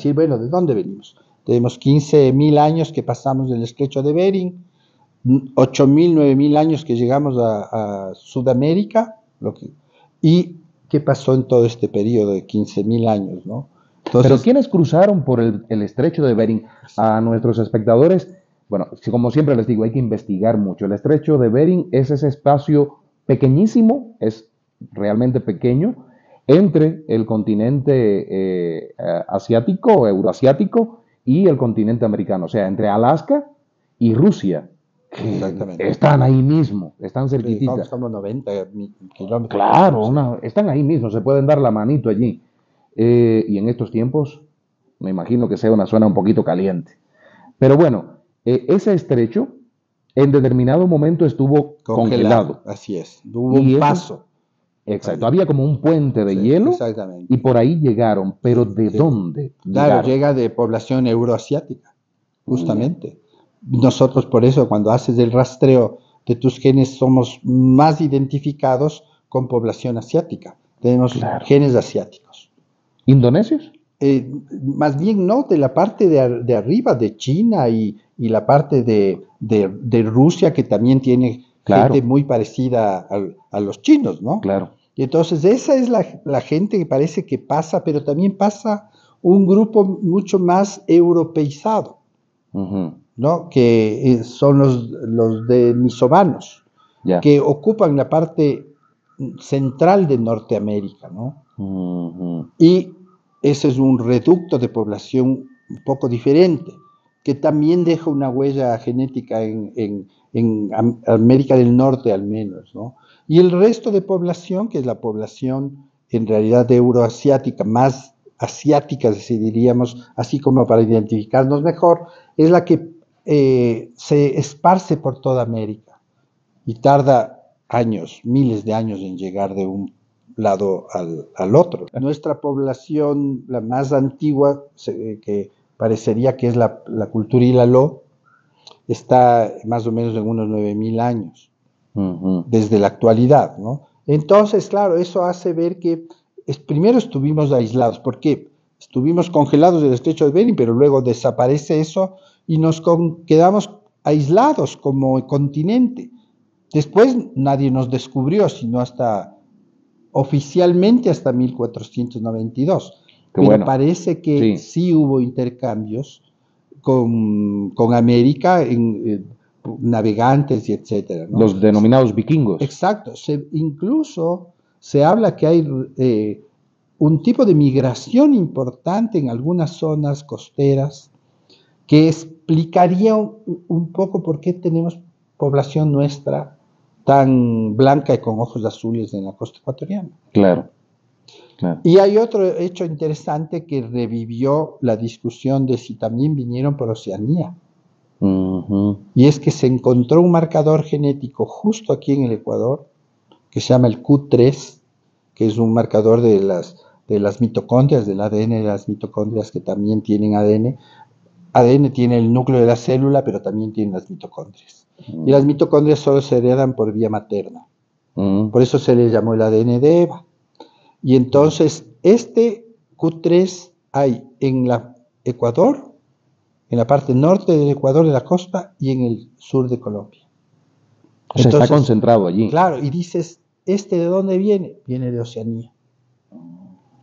decir, bueno, ¿de dónde venimos? Tenemos 15.000 años que pasamos del estrecho de Bering, 8.000, 9.000 años que llegamos a Sudamérica, y qué pasó en todo este periodo de 15.000 años, ¿no? Entonces, pero ¿quiénes cruzaron por el estrecho de Bering? A nuestros espectadores, bueno, como siempre les digo, hay que investigar mucho. El estrecho de Bering es ese espacio pequeñísimo, es realmente pequeño, entre el continente asiático o euroasiático y el continente americano, o sea, entre Alaska y Rusia. Exactamente. Están ahí mismo, están cerquititas. Estamos 90 kilómetros. Claro, están ahí mismo, se pueden dar la manito allí. Y en estos tiempos, me imagino que sea una zona un poquito caliente. Pero bueno, ese estrecho en determinado momento estuvo congelado. Así es, hubo un paso. Exacto, había como un puente de hielo y por ahí llegaron, pero ¿de dónde? Claro, llega de población euroasiática, justamente. Nosotros por eso cuando haces el rastreo de tus genes somos más identificados con población asiática, tenemos genes asiáticos. ¿Indonesios? Más bien no, de la parte de arriba, de China y la parte de Rusia que también tiene gente muy parecida a los chinos, ¿no? Claro. Y entonces esa es la gente que parece que pasa, pero también pasa un grupo mucho más europeizado, ¿no? Que son los denisovanos, que ocupan la parte central de Norteamérica, ¿no? Y ese es un reducto de población un poco diferente, que también deja una huella genética en América del Norte al menos, ¿no? Y el resto de población, que es la población en realidad euroasiática, más asiática, si diríamos, así como para identificarnos mejor, es la que se esparce por toda América y tarda años, miles de años en llegar de un lado al otro. Nuestra población, la más antigua, que parecería que es la cultura Ilaló, está más o menos en unos 9.000 años, desde la actualidad, ¿no? Entonces, claro, eso hace ver que primero estuvimos aislados, porque estuvimos congelados del estrecho de Bering, pero luego desaparece eso y nos quedamos aislados como continente. Después nadie nos descubrió, sino oficialmente hasta 1492. Pero parece que sí hubo intercambios con América, navegantes y etcétera, ¿no? Los denominados vikingos. Exacto. Incluso se habla que hay un tipo de migración importante en algunas zonas costeras que explicaría un poco por qué tenemos población nuestra tan blanca y con ojos azules en la costa ecuatoriana. Claro. Y hay otro hecho interesante que revivió la discusión de si también vinieron por Oceanía. Y es que se encontró un marcador genético justo aquí en el Ecuador, que se llama el Q3, que es un marcador de las mitocondrias, del ADN de las mitocondrias que también tienen ADN. ADN tiene el núcleo de la célula, pero también tiene las mitocondrias. Y las mitocondrias solo se heredan por vía materna. Por eso se le llamó el ADN de Eva. Y entonces, este Q3 hay en la Ecuador, en la parte norte del Ecuador, de la costa, y en el sur de Colombia. O sea, entonces, está concentrado allí. Claro, y dices, ¿de dónde viene? Viene de Oceanía.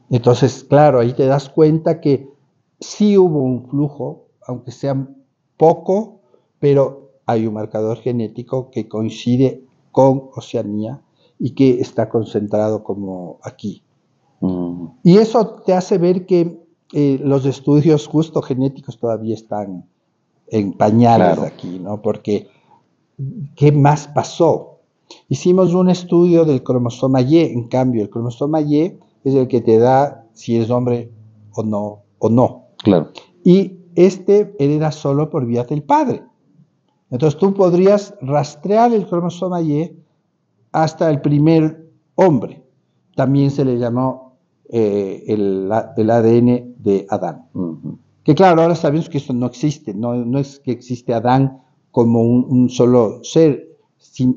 Entonces, claro, ahí te das cuenta que sí hubo un flujo, aunque sea poco, pero hay un marcador genético que coincide con Oceanía y que está concentrado como aquí. Y eso te hace ver que los estudios justo genéticos todavía están en pañales aquí, ¿no? Porque, ¿qué más pasó? Hicimos un estudio del cromosoma Y, en cambio, el cromosoma Y es el que te da si eres hombre o no. Claro. Y hereda solo por vía del padre. Entonces tú podrías rastrear el cromosoma Y hasta el primer hombre. También se le llamó el ADN de Adán. Que claro, ahora sabemos que eso no existe, no es que existe Adán como un solo ser,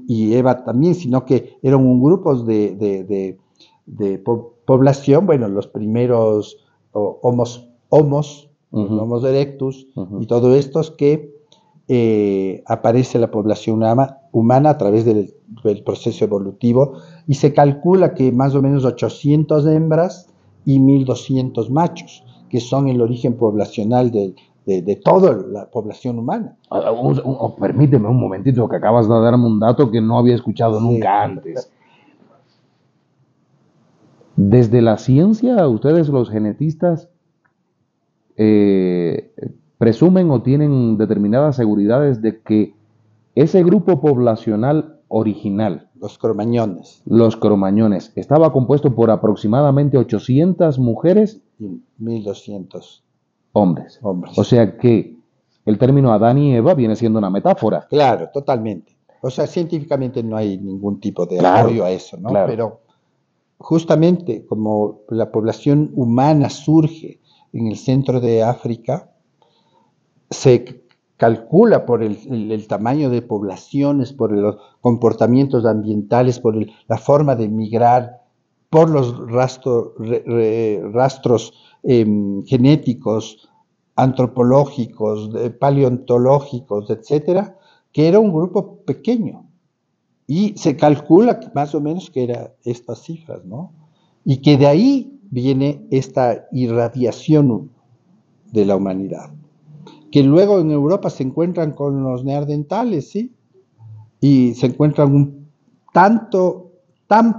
y Eva también, sino que eran un grupo de población, bueno, los primeros homos los Homo erectus, y todo esto es que aparece la población humana a través del proceso evolutivo, y se calcula que más o menos 800 hembras y 1200 machos, que son el origen poblacional de toda la población humana. Permíteme un momentito, que acabas de darme un dato que no había escuchado nunca antes. Desde la ciencia, ustedes los genetistas presumen o tienen determinadas seguridades de que ese grupo poblacional original, los cromañones, estaba compuesto por aproximadamente 800 mujeres y 1200 hombres. O sea que el término Adán y Eva viene siendo una metáfora. Claro, totalmente. O sea, científicamente no hay ningún tipo de apoyo a eso, ¿no? Claro. Pero justamente como la población humana surge en el centro de África, se calcula por el tamaño de poblaciones, por los comportamientos ambientales, por la forma de migrar, por los rastros genéticos, antropológicos, paleontológicos, etcétera, que era un grupo pequeño. Y se calcula más o menos que eran estas cifras, ¿no? Y que de ahí viene esta irradiación de la humanidad, que luego en Europa se encuentran con los neandertales, ¿sí? Y se encuentran tan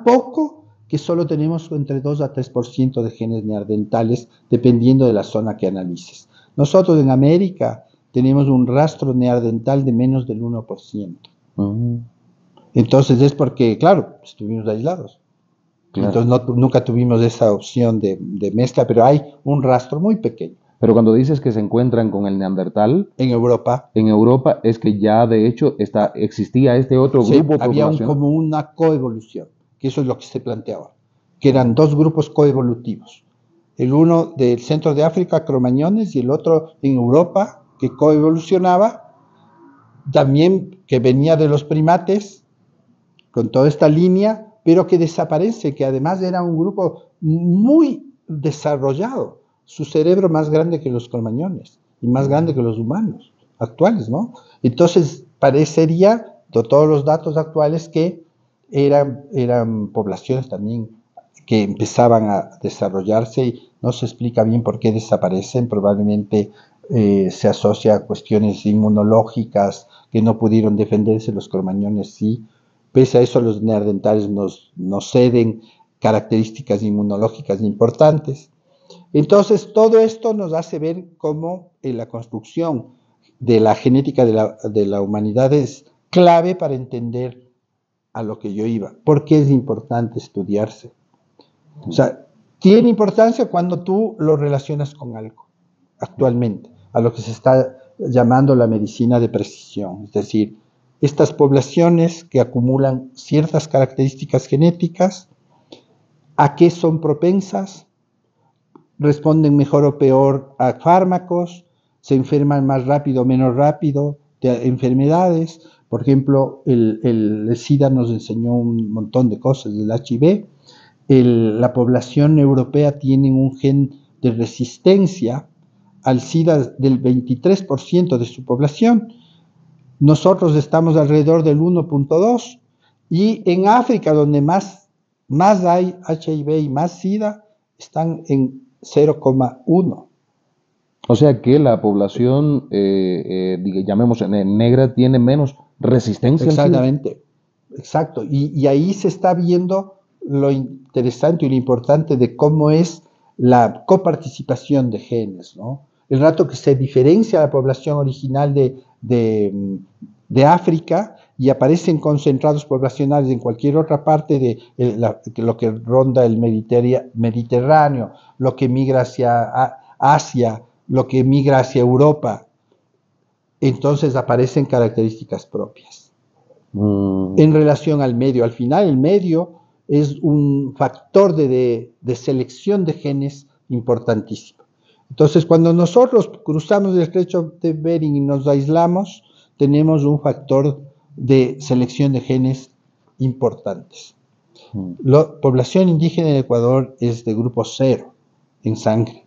poco que solo tenemos entre 2 a 3% de genes neandertales, dependiendo de la zona que analices. Nosotros en América tenemos un rastro neandertal de menos del 1%. Entonces es porque, claro, estuvimos aislados. Claro. Entonces nunca tuvimos esa opción de mezcla, pero hay un rastro muy pequeño. Pero cuando dices que se encuentran con el neandertal en Europa es que ya de hecho existía este otro grupo había como una coevolución, que eso es lo que se planteaba, que eran dos grupos coevolutivos, el uno del centro de África, cromañones, y el otro en Europa, que coevolucionaba, también que venía de los primates, con toda esta línea, pero que desaparece, que además era un grupo muy desarrollado, su cerebro más grande que los cromañones y más grande que los humanos actuales, ¿no? Entonces parecería, de todos los datos actuales, que eran poblaciones también que empezaban a desarrollarse, y no se explica bien por qué desaparecen. Probablemente se asocia a cuestiones inmunológicas, que no pudieron defenderse, los cromañones sí. Pese a eso, los neandertales nos ceden características inmunológicas importantes. Entonces, todo esto nos hace ver cómo la construcción de la genética de la humanidad es clave para entender a lo que yo iba. ¿Por qué es importante estudiarse? O sea, tiene importancia cuando tú lo relacionas con algo, actualmente, a lo que se está llamando la medicina de precisión. Es decir, estas poblaciones que acumulan ciertas características genéticas, ¿a qué son propensas? Responden mejor o peor a fármacos, se enferman más rápido o menos rápido de enfermedades. Por ejemplo, el SIDA nos enseñó un montón de cosas, el HIV. La población europea tiene un gen de resistencia al SIDA del 23% de su población. Nosotros estamos alrededor del 1.2, y en África, donde más hay HIV y más SIDA, están en 0,1. O sea que la población, llamemos negra, tiene menos resistencia. Exactamente, exacto. Y ahí se está viendo lo interesante y lo importante de cómo es la coparticipación de genes, ¿no? El rato que se diferencia la población original de África y aparecen concentrados poblacionales en cualquier otra parte de lo que ronda el Mediterráneo, lo que migra hacia Asia, lo que migra hacia Europa, entonces aparecen características propias. En relación al medio, al final el medio es un factor de selección de genes importantísimo. Entonces, cuando nosotros cruzamos el estrecho de Bering y nos aislamos, tenemos un factor de selección de genes importantes. La población indígena en Ecuador es de grupo 0 en sangre.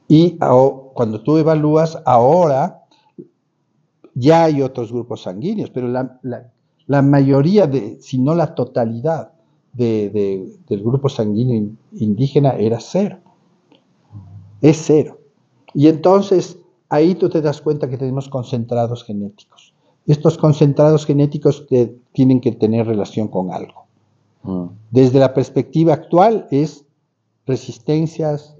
Y cuando tú evalúas, ahora ya hay otros grupos sanguíneos, pero la mayoría, si no la totalidad del grupo sanguíneo indígena era cero. Es cero. Y entonces ahí tú te das cuenta que tenemos concentrados genéticos. Estos concentrados genéticos tienen que tener relación con algo. Desde la perspectiva actual es resistencias,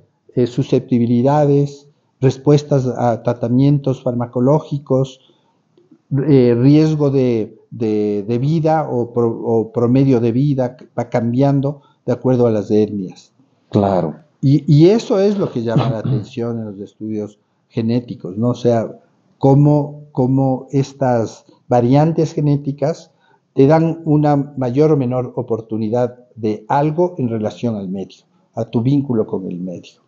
susceptibilidades, respuestas a tratamientos farmacológicos, riesgo de vida o promedio de vida va cambiando de acuerdo a las etnias. Claro. Y eso es lo que llama la atención en los estudios genéticos, ¿no? O sea, cómo estas variantes genéticas te dan una mayor o menor oportunidad de algo en relación al medio, a tu vínculo con el medio.